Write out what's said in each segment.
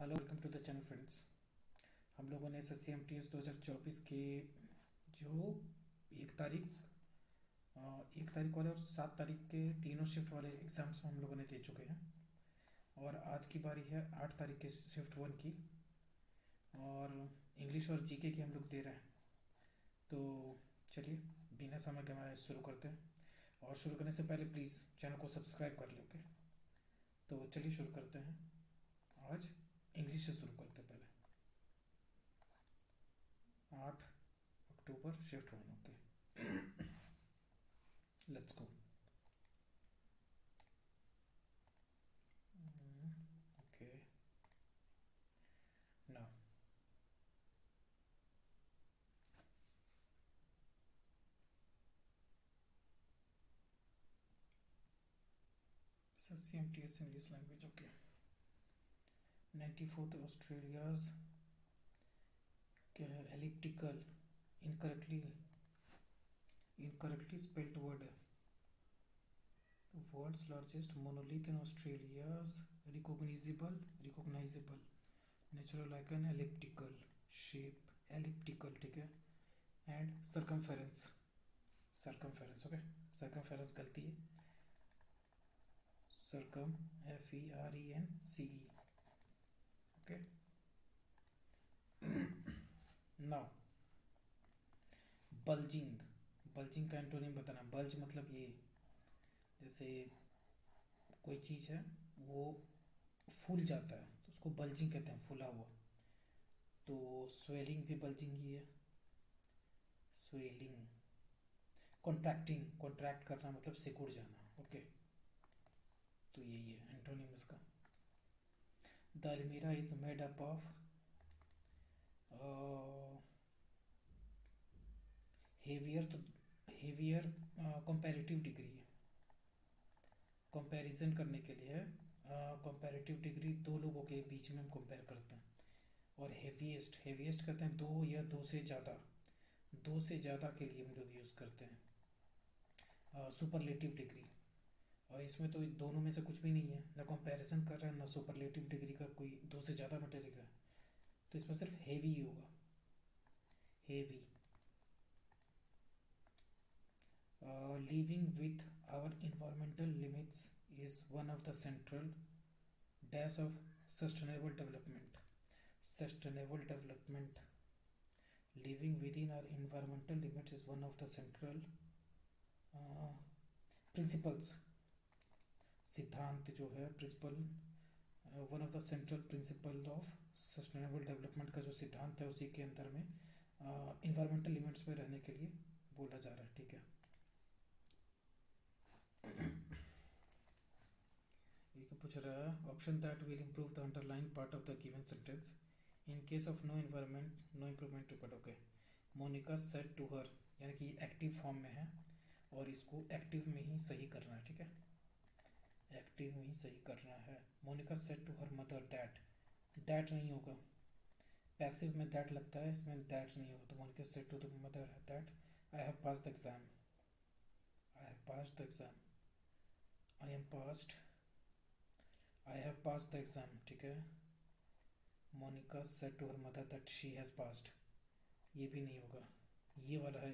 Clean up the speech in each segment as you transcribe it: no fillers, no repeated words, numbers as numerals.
Hello, welcome to the channel friends. हम लोगों ने SSC MTS 2024 के जो एक तारीख एक तारीख वाले और 7 तारीख के तीनों शिफ्ट वाले एग्ज़ाम्स हम लोगों ने दे चुके हैं। और आज की बारी है 8 तारीख के शिफ्ट 1 की, और इंग्लिश और जीके की हम लोग दे रहे हैं। तो चलिए बिना समय के हमारे शुरू करते हैं। और शुरू करने से पहले प्लीज़ चैनल को सब्सक्राइब कर ले, ओके। तो चलिए शुरू करते हैं। आज इंग्लिश से शुरू करते हैं। पहले 8 October shift 1, okay. Let's go. Okay, now SSC MTS English language, okay. 94th Australia's elliptical incorrectly spelled word है। World's largest monolith in Australia's recognisable natural icon elliptical shape, elliptical, ठीक है। And circumference, okay. सरकमफेरेंस गलती है, FERENCE, okay. Now bulging, bulging का antonym बताना। Bulge मतलब ये, जैसे कोई चीज़ है वो फूल जाता है तो उसको बल्जिंग कहते हैं, फूला हुआ। तो स्वेलिंग भी बल्जिंग ही है, स्वेलिंग। कॉन्ट्रैक्ट करना मतलब सिकुड़ जाना, ओके। तो यही है एंटोनिम इसका। द अलमीरा is made up of heavier, तो हेवियर कंपैरेटिव डिग्री है, कंपैरिजन करने के लिए। कंपैरेटिव डिग्री दो लोगों के बीच में हम कंपेयर करते हैं। और हेवीएस्ट, हेवीएस्ट कहते हैं दो या दो से ज़्यादा, दो से ज़्यादा के लिए हम लोग यूज़ करते हैं सुपरलेटिव डिग्री। और इसमें तो दोनों में से कुछ भी नहीं है, ना कंपैरिजन कर रहे हैं ना सुपरलेटिव डिग्री का कोई दो से ज़्यादा मटेरियल है। तो इसमें सिर्फ हेवी ही होगा, heavy. Living with our environmental limits is one of the central dash of sustainable development. Sustainable development, living within our environmental limits is one of the central principles, सिद्धांत जो है, principle, one of the central principle of sustainable development का जो सिद्धांत है उसी के अंदर में इन्वायरमेंटल लिमिट्स में रहने के लिए बोला जा रहा है, ठीक है। ये पूछ रहा है, option that will improve the underline part of the given sentence in case of no environment no improvement record, okay. Monica said to her, यानी कि एक्टिव फॉर्म में है और इसको एक्टिव में ही सही करना है, ठीक है। एक्टिव में ही सही करना है। Monica said to her mother that, that नहीं होगा, पैसिव में दैट लगता है, इसमें दैट नहीं होगा। तो Monica said to the mother that I have pass the exam, I have pass the exam, I am passed, I have pass the exam, ठीक है। Monica said to her mother that she has passed, ये भी नहीं होगा, ये वाला है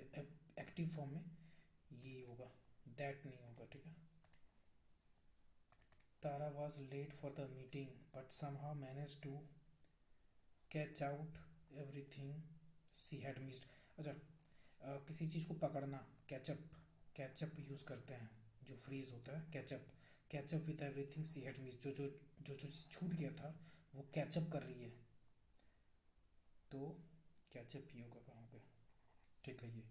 active form में, ये होगा, दैट नहीं होगा, ठीक है। Tara was late for the meeting but somehow manage to catch out everything she had missed. अच्छा, किसी चीज़ को पकड़ना, कैचअप, कैचअप यूज़ करते हैं, जो फ्रीज होता है catch up, catch up with everything she had missed, जो चीज़ छूट गया था वो कैचअप कर रही है, तो कैचअप ही होगा कहाँ पे, ठीक है। ये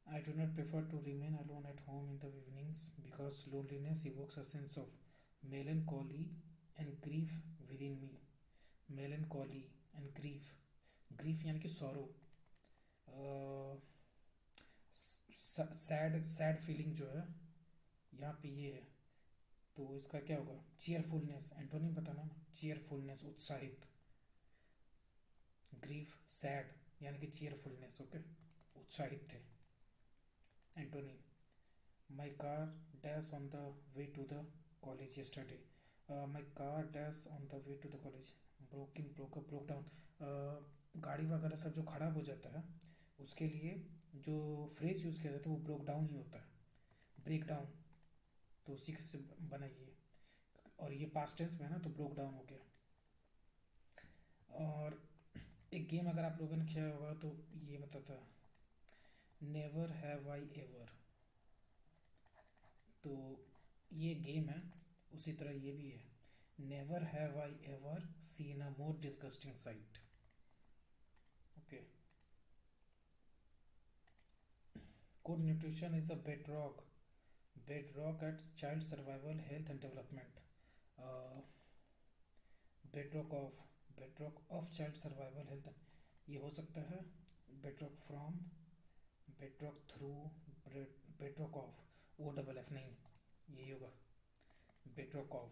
I do not prefer to remain alone at home in the evenings because loneliness evokes a sense of melancholy and grief within me. Melancholy and grief, grief यानी कि sorrow, सैड फीलिंग जो है यहाँ पे ये है। तो इसका क्या होगा, चीयरफुलनेस, एंटोनिम बताना ना, चीयरफुलनेस उत्साहित, ग्रीफ सैड यानी कि चीयरफुलनेस, ओके, उत्साहित थे। Antonym, my car dash on the way to the college yesterday, my car dash on the way to the college, broke down, गाड़ी वगैरह सब जो खराब हो जाता है उसके लिए जो फ्रेज यूज़ किया जाता है वो ब्रोक डाउन ही होता है, ब्रेक डाउन, तो उसी से बनाइए। और ये पास्ट टेंस में है ना, तो ब्रोक डाउन हो गया। और एक गेम अगर आप लोगों ने खेला होगा तो ये बताता है, नेवर हैव आई एवर, तो ये गेम है, उसी तरह ये भी है, never have I ever seen a more disgusting site. Okay, good nutrition is a bedrock at child survival, health and development. uh, bedrock of bedrock of child survival health, ये हो सकता है bedrock from, bedrock through, bedrock of, O double F नहीं, यही होगा bedrock of.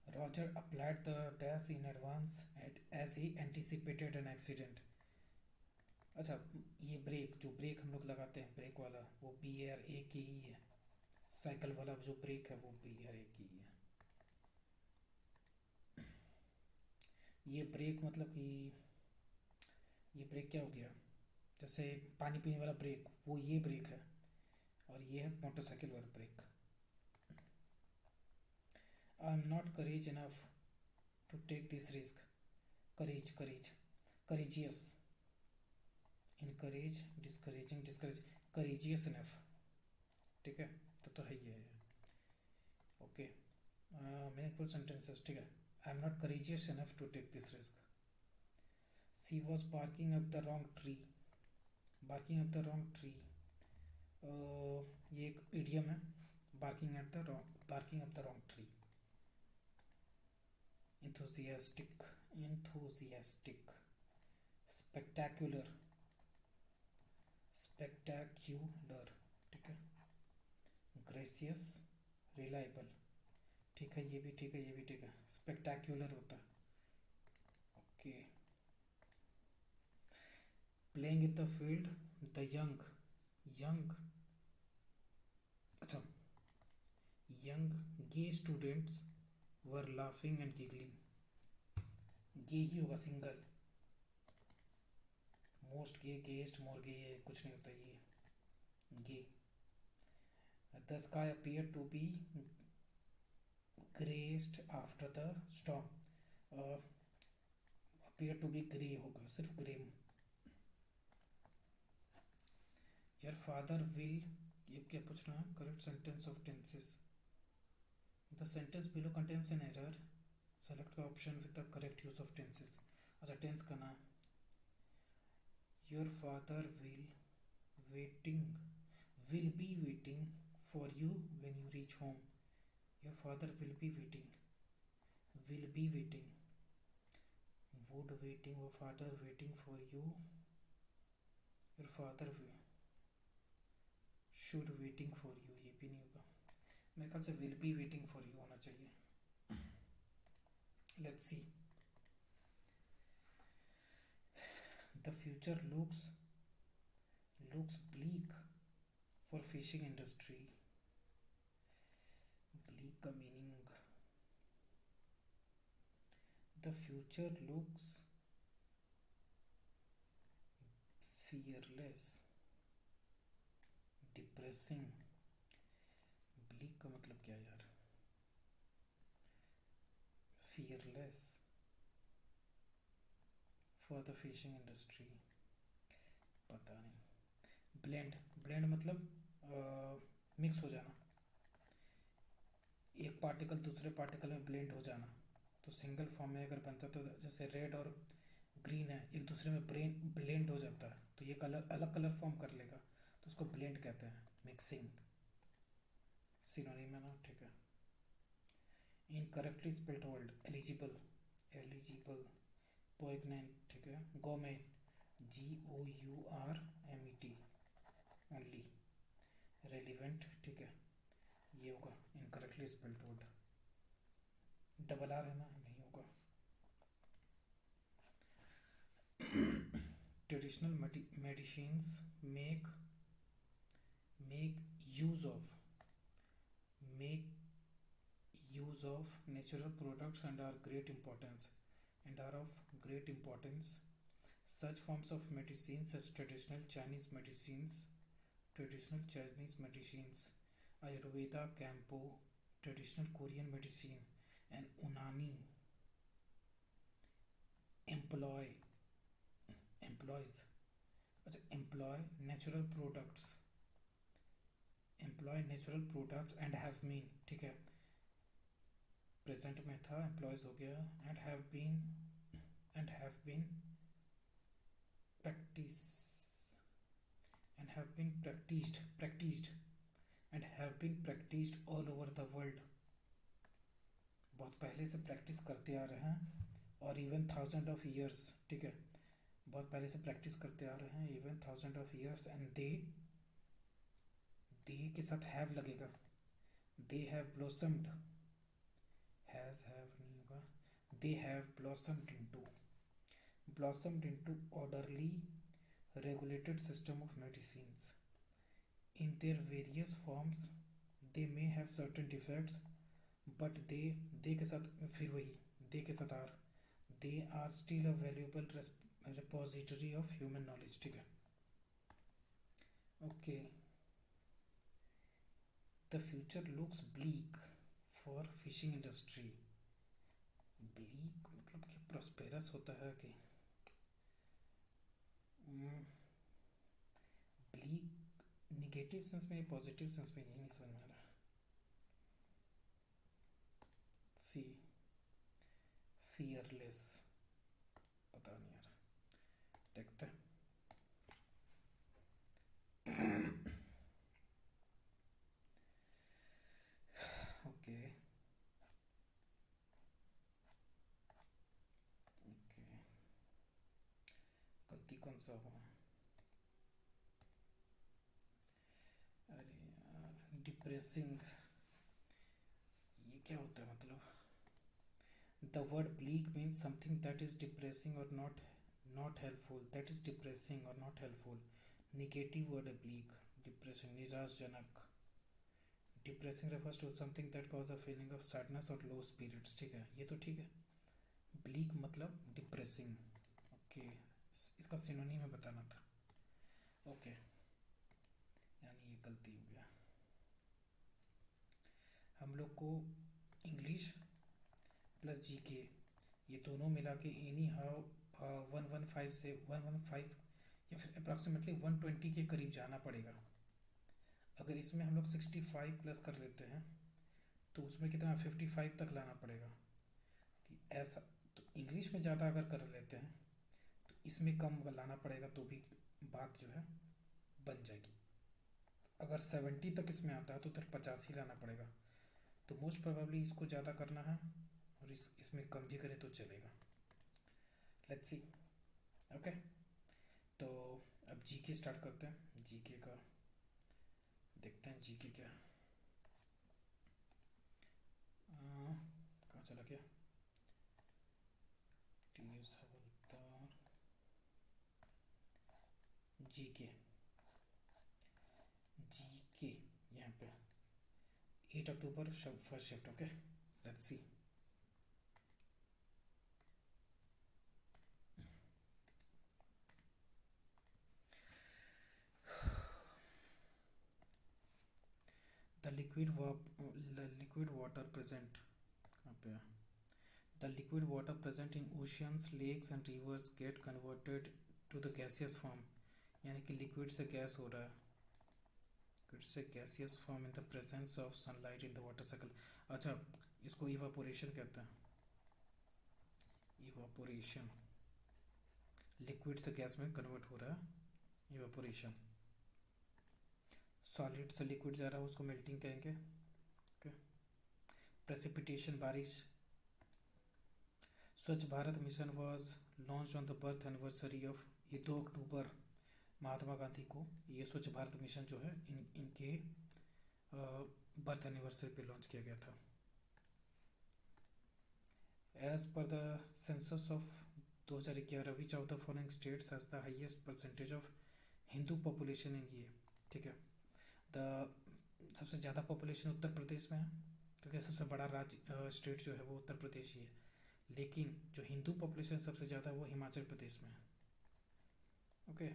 Roger applied the dash in advance as he anticipated an accident. अच्छा, ये break, जो ब्रेक हम लोग लगाते हैं ब्रेक वाला, वो बी आर ए की ही है, साइकिल वाला जो ब्रेक है वो बी आर ए की ही है। ये ब्रेक मतलब कि ये ब्रेक क्या हो गया, जैसे पानी पीने वाला ब्रेक, वो ये ब्रेक है, और ये है मोटरसाइकिल वाला brake. I am not courage enough to take this risk, courageous, encourage, discouraging, courageous enough, ठीक है, तो है ये है। ओके, मीनिंगफुल सेंटेंसेस, ठीक है। I am not courageous enough to take this risk. She was barking up the wrong tree, barking up the wrong tree, ये एक इडियम है, barking up the wrong tree. enthusiastic, spectacular, ठीक है। Gracious, reliable, ठीक है, ये भी ठीक है, ये भी ठीक है, स्पेक्टैक्युलर होता है। Okay, playing in the field, the young, अच्छा, young gay students were laughing and giggling, gay ही होगा, single, most gay, guest, more gay, कुछ नहीं होता ये, gay. The sky appear to be graced after the storm, appear to be grey होगा, सिर्फ grey. Your father will, ये क्या पूछ रहा है, correct sentence of tenses, the sentence below contains an error, select the option with the correct use of tenses. अच्छा, tense का नाम, your father will be waiting for you when you reach home, your father will be waiting, would waiting, वो father waiting for you, your father should waiting for you, ये भी नहीं होगा, मेरे ख्याल से will be waiting for you होना चाहिए। Let's see, the future looks bleak for fishing industry, bleak का meaning, the future looks fearless, depressing, bleak का मतलब क्या यार, fearless for the fishing industry, पता नहीं। ब्लेंड मतलब मिक्स हो जाना, एक पार्टिकल दूसरे पार्टिकल में ब्लेंड हो जाना, तो सिंगल फॉर्म में अगर बनता तो जैसे रेड और ग्रीन है एक दूसरे में ब्लेंड हो जाता है, तो ये कलर अलग कलर फॉर्म कर लेगा, तो उसको ब्लेंड कहते हैं, मिक्सिंग, सिनोनिम है ना, ठीक है। इनकरेक्टली स्पेल्ड वर्ड, एलिजिबल, पोइग्नेंट, ठीक है, गोमेट, GOURMET, ओनली, रेलिवेंट, ठीक है, ये होगा incorrectly spelled word, double R है ना, नहीं होगा। Traditional medicines make use of, make use of natural products and are of great importance. Such forms of medicines as traditional Chinese medicines, Ayurveda, Campo, traditional Korean medicine, and Unani employ employs employ natural products and have been, ठीक है, present में था, employs हो गया, and have been practice practised all over the world, बहुत पहले से practice करते आ रहे हैं, और इवन थाउजेंड ऑफ ईयर्स, ठीक है, बहुत पहले से प्रैक्टिस करते आ रहे हैं, even thousand of years, and they के साथ हैव लगेगा, they have blossomed, has have नहीं होगा, they have blossomed into orderly regulated system of medicines. In their various forms, they may have certain defects, but they के साथ फिर वही they के साथ are, they are still a valuable repository of human knowledge, ठीक है. Okay, the future looks bleak for fishing industry. bleak मतलब कि prosperous होता है कि ब्लीक निगेटिव सेंस में, पॉजिटिव सेंस में, यही नहीं समझ में आ रहा. सी फियरलेस, पता नहीं यार, देखते हैं. ओके गलती कौन सा हुआ, डिप्रेसिंग, ये क्या होता है मतलब. The word bleak means something that is depressing और not helpful, that is depressing और नॉट हेल्पफुल. निगेटिव वर्ड है ब्लीक, डिप्रेसिंग, निराशजनक. Depressing refers to something that cause a feeling of sadness और लो स्पिरिट्स, ठीक है, ये तो ठीक है. ब्लीक मतलब डिप्रेसिंग. ओके, इसका सिनोनिम में बताना था. ओके, यानी ये गलती हो गया. हम लोग को इंग्लिश प्लस जीके ये दोनों मिला के एनी हाउ 115 से 115 या फिर अप्रॉक्सीमेटली 120 के करीब जाना पड़ेगा. अगर इसमें हम लोग 65 प्लस कर लेते हैं तो उसमें कितना 55 तक लाना पड़ेगा. ऐसा तो इंग्लिश में ज़्यादा अगर कर लेते हैं तो इसमें कम लाना पड़ेगा, तो भी बात जो है बन जाएगी. अगर 70 तक इसमें आता है तो उधर 50 ही लाना पड़ेगा. तो मोस्ट प्रोबेबली इसको ज़्यादा करना है और इसमें कम भी करें तो चलेगा. Let's see. ओके, तो अब जीके स्टार्ट करते हैं. जीके का देखते हैं, जीके क्या है. कहाँ चला गया, टीएस हवलदार. जीके यहाँ पे 8 October first shift. Okay, let's see. The liquid water present, कहाँ पे है? The liquid water present in oceans, lakes and rivers get converted to the gaseous form, यानी कि लिक्विड से गैस हो रहा है. It's a gaseous form in the presence of sunlight in the water cycle. अच्छा, इसको इवापोरेशन कहते हैं. इवापोरेशन, लिक्विड से गैस में कन्वर्ट हो रहा है, इवापोरेशन. सॉलिड से लिक्विड जा रहा है, उसको मेल्टिंग कहेंगे. ओके. प्रेसिपिटेशन, बारिश. स्वच्छ Bharat mission was launch on the birth anniversary of, ये 2 अक्टूबर महात्मा गांधी को ये स्वच्छ भारत मिशन जो है इनके बर्थ एनिवर्सरी पे लॉन्च किया गया था. As per the census of 2011 which of the following states has the highest percentage of Hindu population in ये, ठीक है. द सबसे ज़्यादा पॉपुलेशन उत्तर प्रदेश में है, क्योंकि सबसे बड़ा राज्य स्टेट जो है वो उत्तर प्रदेश ही है, लेकिन जो हिंदू पॉपुलेशन सबसे ज़्यादा है वो हिमाचल प्रदेश में है। ओके,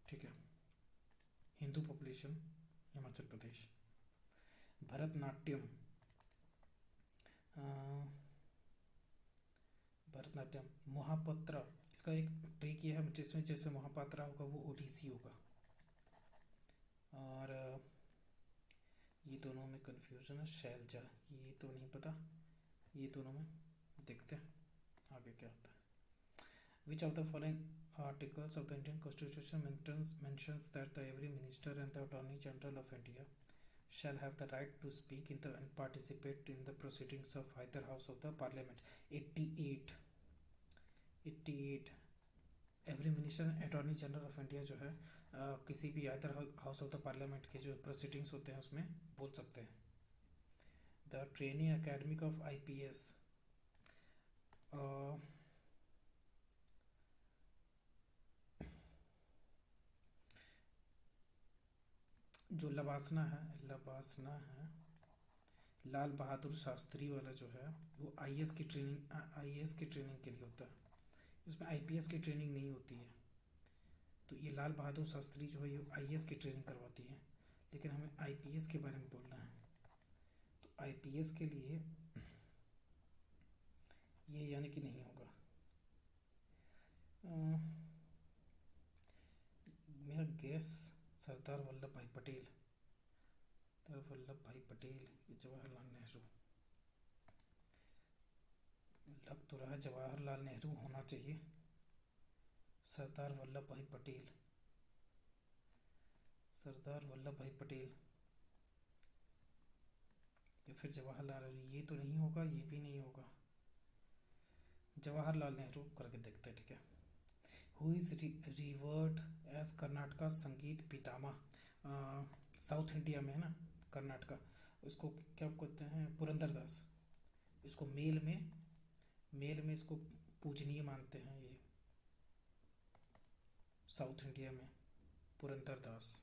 ठीक है, हिंदू पॉपुलेशन हिमाचल प्रदेश। भरतनाट्यम, भरतनाट्यम महापात्रा, इसका एक ट्रिक ये है, जिसमें जिसमें महापात्रा होगा वो ओडिसी होगा। और ये दोनों में कन्फ्यूजन है। शैलजा, ये तो नहीं पता, ये दोनों में देखते हैं आगे क्या होता है। Which of the following articles of the Indian constitution mentions that the every minister and the attorney general of India shall have the right to speak in the and participate in the proceedings of either house of the parliament। 88 every minister attorney general of India जो है किसी भी other house of the parliament के जो proceedings होते हैं उसमें बोल सकते हैं। The training academic of IPS, जो लबासना है लाल बहादुर शास्त्री वाला जो है वो आईएएस की ट्रेनिंग के लिए होता है, इसमें आईपीएस की ट्रेनिंग नहीं होती है। तो ये लाल बहादुर शास्त्री जो है ये आईएएस की ट्रेनिंग करवाती है, लेकिन हमें आईपीएस के बारे में बोलना है। तो आईपीएस के लिए ये यानी कि नहीं होगा। मेरा गैस सरदार वल्लभ भाई पटेल, ये जवाहरलाल नेहरू, लग तो रहा है जवाहरलाल नेहरू होना चाहिए। सरदार वल्लभ भाई पटेल या फिर जवाहरलाल नेहरू, ये तो नहीं होगा, ये भी नहीं होगा। जवाहरलाल नेहरू करके देखते हैं, ठीक है। Who is revered as Karnataka Sangeeta Pitamaha, south India में है ना कर्नाटका, इसको क्या कहते हैं, पुरंदरदास। इसको मेल में इसको पूजनीय मानते हैं ये साउथ इंडिया में, Purandaradasa.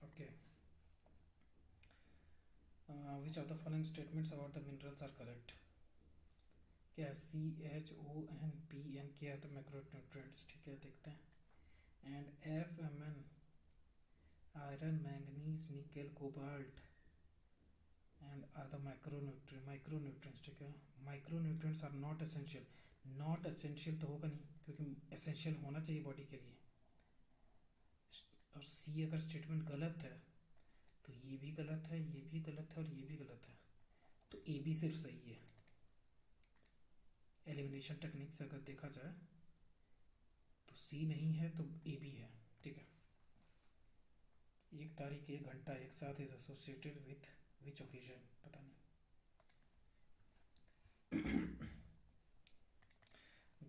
Okay, which of the following statements about the minerals are correct. क्या CHONPN क्या है, तो मैक्रोन्यूट्रिएंट्स, ठीक है, देखते हैं। And FMN iron manganese nickel cobalt and are the micronutrients, ठीक है। माइक्रोन्यूट्रिएंट्स आर नॉट एसेंशियल तो होगा नहीं, क्योंकि एसेंशियल होना चाहिए बॉडी के लिए। और सी अगर स्टेटमेंट गलत है तो ये भी गलत है, ये भी गलत है और ये भी गलत है, तो ए बी सिर्फ सही है। एलिमिनेशन टेक्निक से अगर देखा जाए तो सी नहीं है तो ए बी है, ठीक है। 1 तारीख 1 घंटा एक साथ is associated with which occasion, पता नहीं।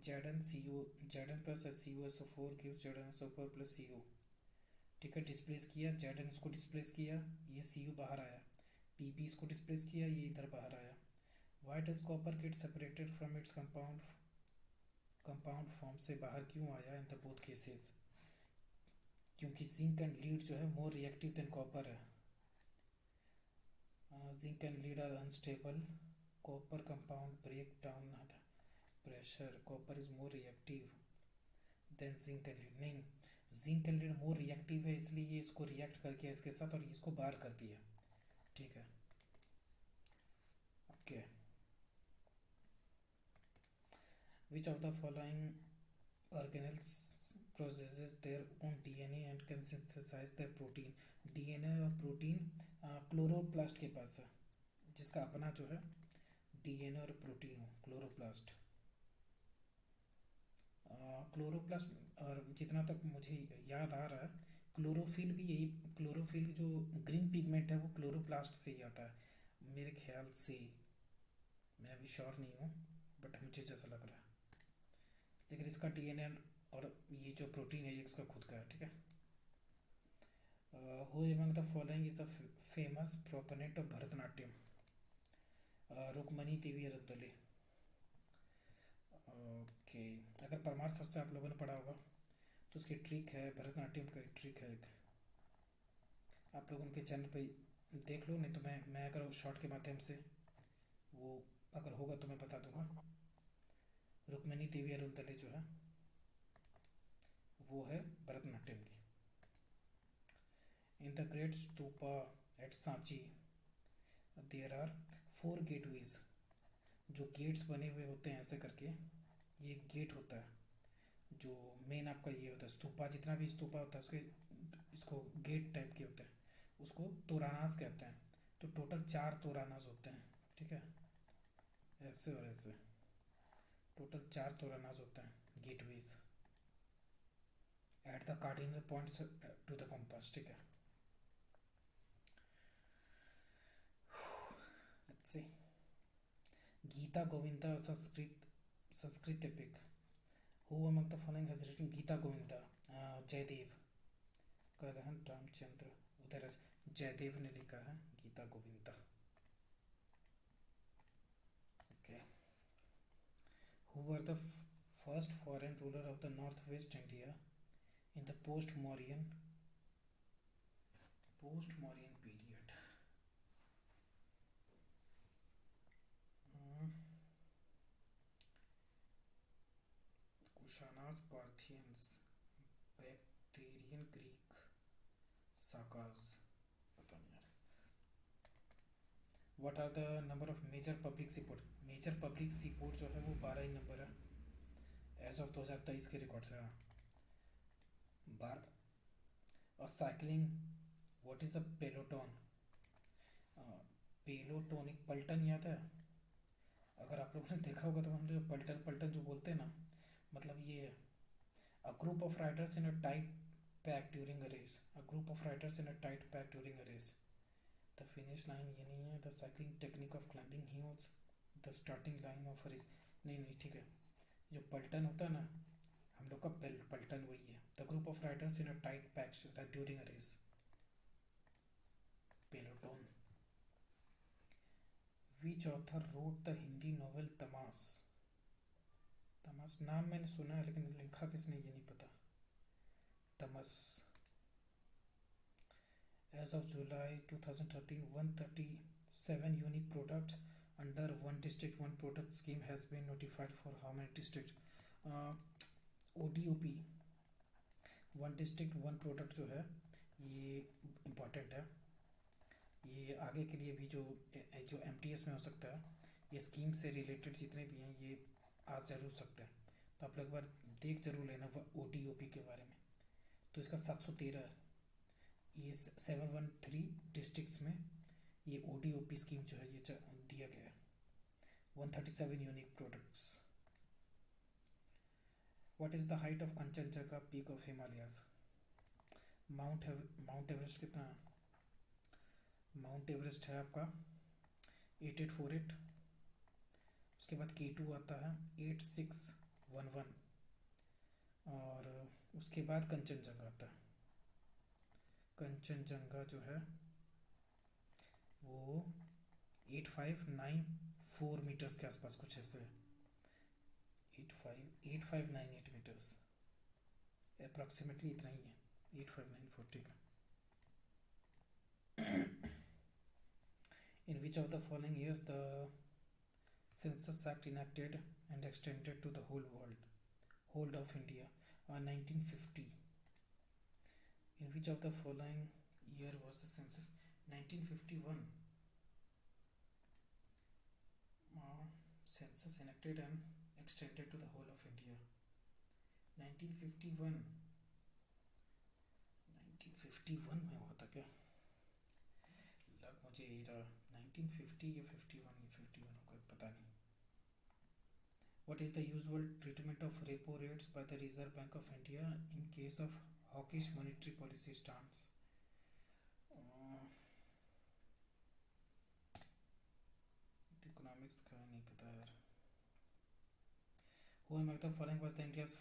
Zn plus CuSO4 gives ZnSO4 plus Cu, ठीक है। डिस्प्लेस किया, Zn इसको डिस्प्लेस किया, ये Cu बाहर आया, Pb इसको डिस्प्लेस किया, ये इधर बाहर आया। Why does copper get separated from its compound form से बाहर क्यों आया in the both cases? क्योंकि जिंक एंड लीड जो है मोर रिएक्टिव देन कॉपर है। Zinc and lead are unstable, copper compound break down pressure, copper is more reactive than zinc and lead. नहीं, zinc and lead more reactive है, इसलिए ये इसको react करके इसके साथ और इसको बाहर कर दिया, ठीक है। Okay, which of the following organelles processes their own DNA and can synthesize their protein। DNA और प्रोटीन क्लोरोप्लास्ट के पास है, जिसका अपना जो है DNA और प्रोटीन हो, क्लोरोप्लास्ट। और जितना तक मुझे याद आ रहा है क्लोरोफिल भी यही, क्लोरोफिल जो ग्रीन पिगमेंट है वो क्लोरोप्लास्ट से ही आता है मेरे ख्याल से, मैं अभी श्योर नहीं हूँ बट मुझे जैसा लग रहा है। लेकिन इसका DNA और ये जो प्रोटीन है ये इसका खुद का है, ठीक है। Who among the following is a famous proponent of Bharatanatyam, Rukmini Devi Arundale. Okay, अगर परमार सर से आप लोगों ने पढ़ा होगा तो उसकी ट्रिक है, भरतनाट्यम का ट्रिक है एक, आप लोग उनके चैनल पे देख लो, नहीं तो मैं अगर शॉर्ट के माध्यम से वो अगर होगा तो मैं बता दूंगा। रुक्मिणी देवी अरुणदले जो है वो है भरतनाट्यम की। In the great stupa at Sanchi there are 4 gateways, जो गेट्स बने हुए होते हैं ऐसे करके, ये गेट होता है जो मेन आपका ये होता है स्तूपा, जितना भी स्तूपा होता है उसके इसको गेट टाइप के होते हैं, उसको तोरानास कहते हैं। तो टोटल 4 तोरानास होते हैं, ठीक है, ऐसे और ऐसे टोटल 4 तोरानास होते हैं gateways at the cardinal points to the compass, ठीक है। Let's see, Gita Govinda Sanskrit epic. Who among the following has written Gita Govinda? Jayadeva. Kalhana Ramachandra Udayaraj, Jayadeva ने लिखा है Gita Govinda. Okay. Who were the first foreign ruler of the north west India in the post Mauryan period? Kushanas, Parthians, Bactrian, Greek, Sakas, पता नहीं यार। What are the number of major public C port? Major public C port जो है वो 12 ही number है as of 2023 के record से। 12। और साइकिलिंग, व्हाट इज अ पेलोटोन? पेलोटोन एक पलटन याद है? अगर आप लोगों ने देखा होगा तो हम जो पलटन पलटन जो बोलते हैं ना, मतलब ये a group of riders in a tight pack during a race, a group of riders in a tight pack during a race, the finish line ये नहीं है, the cycling technique of climbing hills, the starting line of a race, नहीं नहीं ठीक है। जो पलटन होता है ना हम लोग का पलटन वही है, the group of riders in a tight pack during a race, पेलोटोन। which author wrote the Hindi novel तमाश? तमस नाम मैंने सुना है लेकिन लिखा किसने ये नहीं पता। तमस। As of July 2013, 137 unique products under one district one product scheme has been notified for how many districts? ODOP, one district one product जो है ये इम्पॉर्टेंट है, ये आगे के लिए भी जो MTS में हो सकता है, ये स्कीम से रिलेटेड जितने भी हैं ये आ जरूर सकते हैं, तो आप लोग एक बार देख जरूर लेना ODOP के बारे में। तो इसका 713 है, ये 713 डिस्ट्रिक्ट्स में ये ODOP स्कीम जो है ये दिया गया है। 137 unique products. What is the height of Kanchenjunga peak of Himalayas? Mount Everest कितना है? माउंट एवरेस्ट है आपका 8848, उसके बाद K2 आता है 8611, और उसके बाद कंचनजंगा आता है। कंचनजंगा जो है वो 8594 मीटर्स के आसपास कुछ ऐसे है, 8598 मीटर्स अप्रॉक्सीमेटली, इतना ही है, 8594, ठीक है। In which of the following years the Census Act enacted and extended to the whole of India? 1950. In which of the following year was the census? 1951. Census enacted and extended to the whole of India. 1951 में हुआ था क्या? लग मुझे यही रहा 1950 या 51 होगा, पता नहीं। What is the usual treatment of repo rates by the Reserve Bank of India in case of hawkish monetary policy stance? Economics का नहीं पता यार। Who among the following was the India's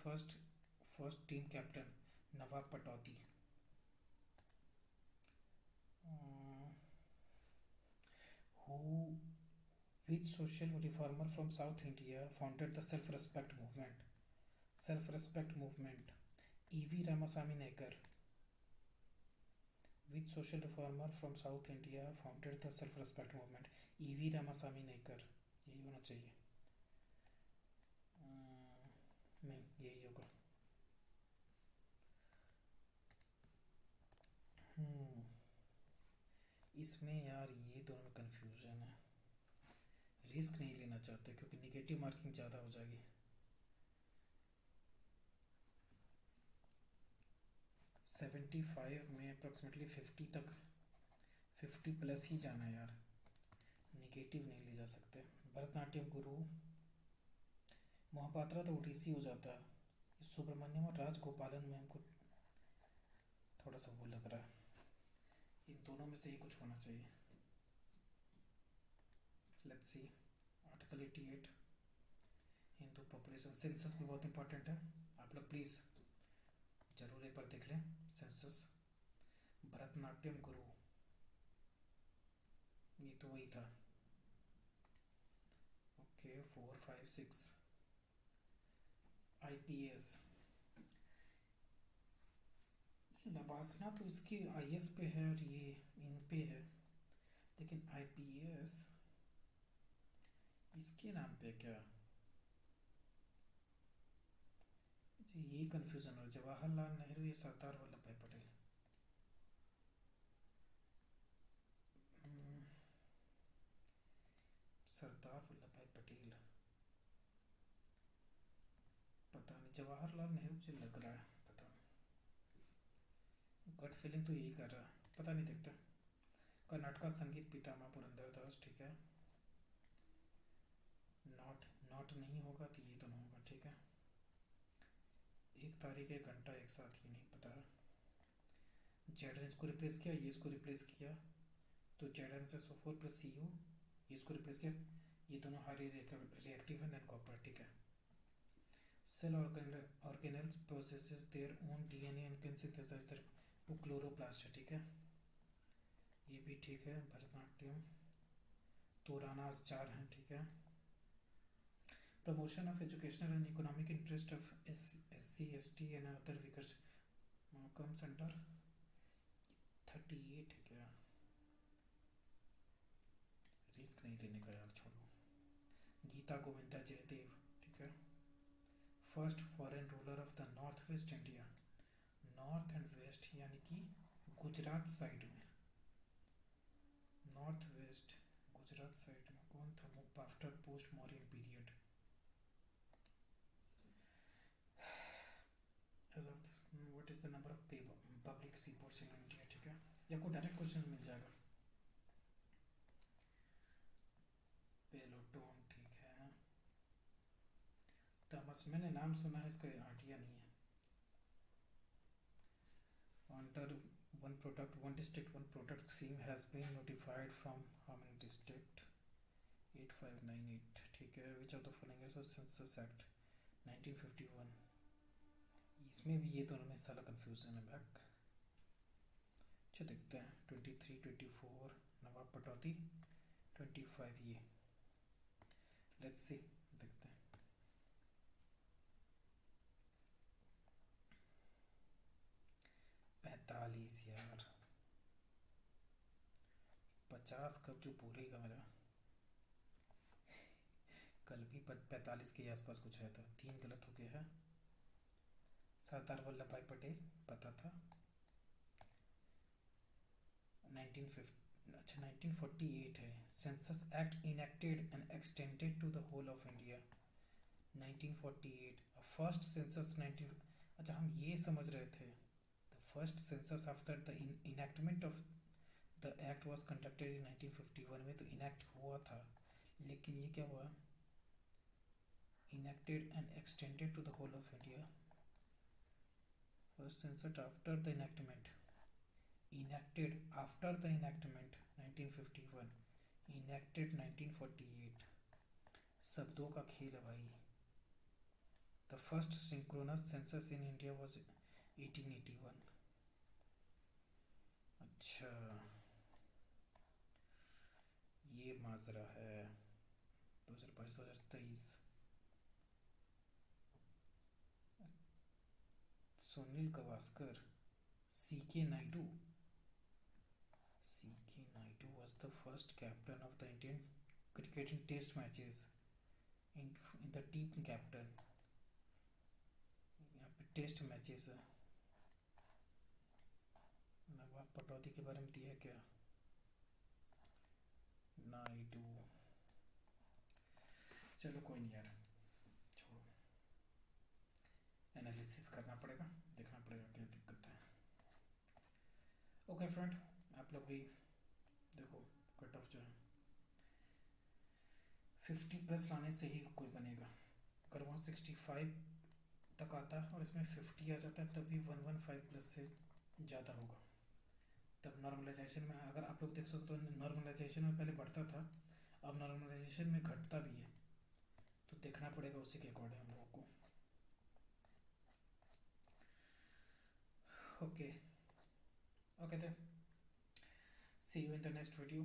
first team captain? Nawab Pataudi. Which social reformer from South India founded the self-respect movement? E.V. Ramasamy Naikar, which social reformer from south India founded the self respect movement? EV Ramasamy Naicker, यही होना चाहिए। नहीं, यही होगा। हम्म, इसमें यार ये दोनों में कन्फ्यूजन है। रिस्क नहीं लेना चाहते क्योंकि निगेटिव मार्किंग ज़्यादा हो जाएगी। 75 में अप्रॉक्सीमेटली 50 तक, 50 प्लस ही जाना है यार, निगेटिव नहीं ले जा सकते। भरतनाट्यम गुरु महापात्रा तो ओडिसी हो जाता है। सुब्रमण्यम और राजगोपालन में हमको थोड़ा सा वो लग रहा है, इन दोनों में से ही कुछ होना चाहिए। Let's see. Article 88 Hindu population census भी बहुत इंपॉर्टेंट है, आप लोग प्लीज़ जरूर एक बार देख लें सेंसस। भरतनाट्यम गुरु, ये तो वही था। Okay, 4, 5, 6 IPS। लबासना तो इसकी IS पे है और ये इन पे है, लेकिन IPS इसके नाम पे क्या? जी यही कन्फ्यूज़न हो। जवाहरलाल नेहरू या सरदार वल्लभ भाई पटेल? हम्म, सरदार वल्लभ भाई पटेल, पता नहीं। जवाहरलाल नेहरू मुझे लग रहा है, पता नहीं, गट फीलिंग तो यही कर रहा है, पता नहीं, देखते। कर्नाटका संगीत पितामह पुरंदरदास, ठीक है। नॉट नॉट नहीं होगा तो ये दोनों होगा, ठीक है। एक तारीख एक घंटा एक साथ, ये नहीं पता। जेड ने इसको रिप्लेस किया, ये इसको रिप्लेस किया, तो जेड एन से SO4 प्लस CU, ये इसको रिप्लेस किया, ये दोनों हाईली रिएक्टिव हैं, देन कॉपर, ठीक है। Cell organelles processes their own DNA and can synthesize their, वो क्लोरोप्लास्ट है, ठीक है। ये भी ठीक है। भरतनाट्यम तो रानास 4 हैं, ठीक है। Promotion of educational and economic interest of SC ST and other weakers comes under 38 है क्या? रिस्क नहीं लेने का यार, छोड़ो। गीता गोविंदा जयदेव, ठीक है। First foreign ruler of the north west India, north and west यानी कि गुजरात साइड में, नॉर्थ वेस्ट गुजरात साइड में कौन था? After post Mauryan period, as of what is the number of public sea ports in India, ठीक है। या कोई डायरेक्ट क्वेश्चन मिल जाएगा। पेलोटोन, ठीक है। थॉमस, मैंने नाम सुना है, इसका आइडिया नहीं है। Under one product one district one product scheme has been notified from how many district? 8598, ठीक है। Which of the following is census act 1951? इसमें भी ये दोनों में सारा कन्फ्यूजन है बैक। अच्छा देखते हैं। 23, 24 नवाब पटौती, 25 ये, लेट्स सी, देखते हैं। 45 यार, 50 कब जो पूरेगा मेरा। कल भी 45 के आसपास कुछ है था, 3 गलत हो गया है। सरदार वल्लभ भाई पटेल पता था। 1950, अच्छा 1948 है। Census act enacted and extended to the whole of India 1948। First census 19, अच्छा हम ये समझ रहे थे the first census after the enactment of the act was conducted in 1951 में, तो इनैक्ट हुआ था, लेकिन ये क्या हुआ? Enacted and extended to the whole of India. First census after the enactment, enacted after the enactment 1951, enacted 1948। शब्दों का खेल है भाई। The first synchronous census in India was 1881। अच्छा, ये माजरा है 2022-2023। Sunil Gavaskar, CK Naidu, the first captain of the Indian cricket in test matches in the team captain. यहाँ पे टेस्ट मैचेस है, नवाब पटौदी के बारे में दिया है क्या? नायडू, चलो कोई नहीं यार, छोड़ो, एनालिसिस करना पड़ेगा, देखना पड़ेगा क्या दिक्कत है। ओके फ्रेंड, आप लोग भी देखो, कट ऑफ जो है 50+ लाने से ही कोई बनेगा। अगर 165 तक आता है और इसमें 50 आ जाता है तब भी 115+ से ज़्यादा होगा। तब नॉर्मलाइजेशन में, अगर आप लोग देख सकते हो, नॉर्मलाइजेशन में पहले बढ़ता था, अब नॉर्मलाइजेशन में घटता भी है, तो देखना पड़ेगा उसी के अकॉर्डिंग हम लोगों को। ओके ओके, तो see you in the next video.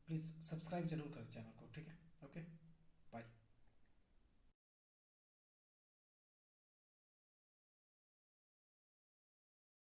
Please subscribe जरूर कर चैनल को, ठीक है।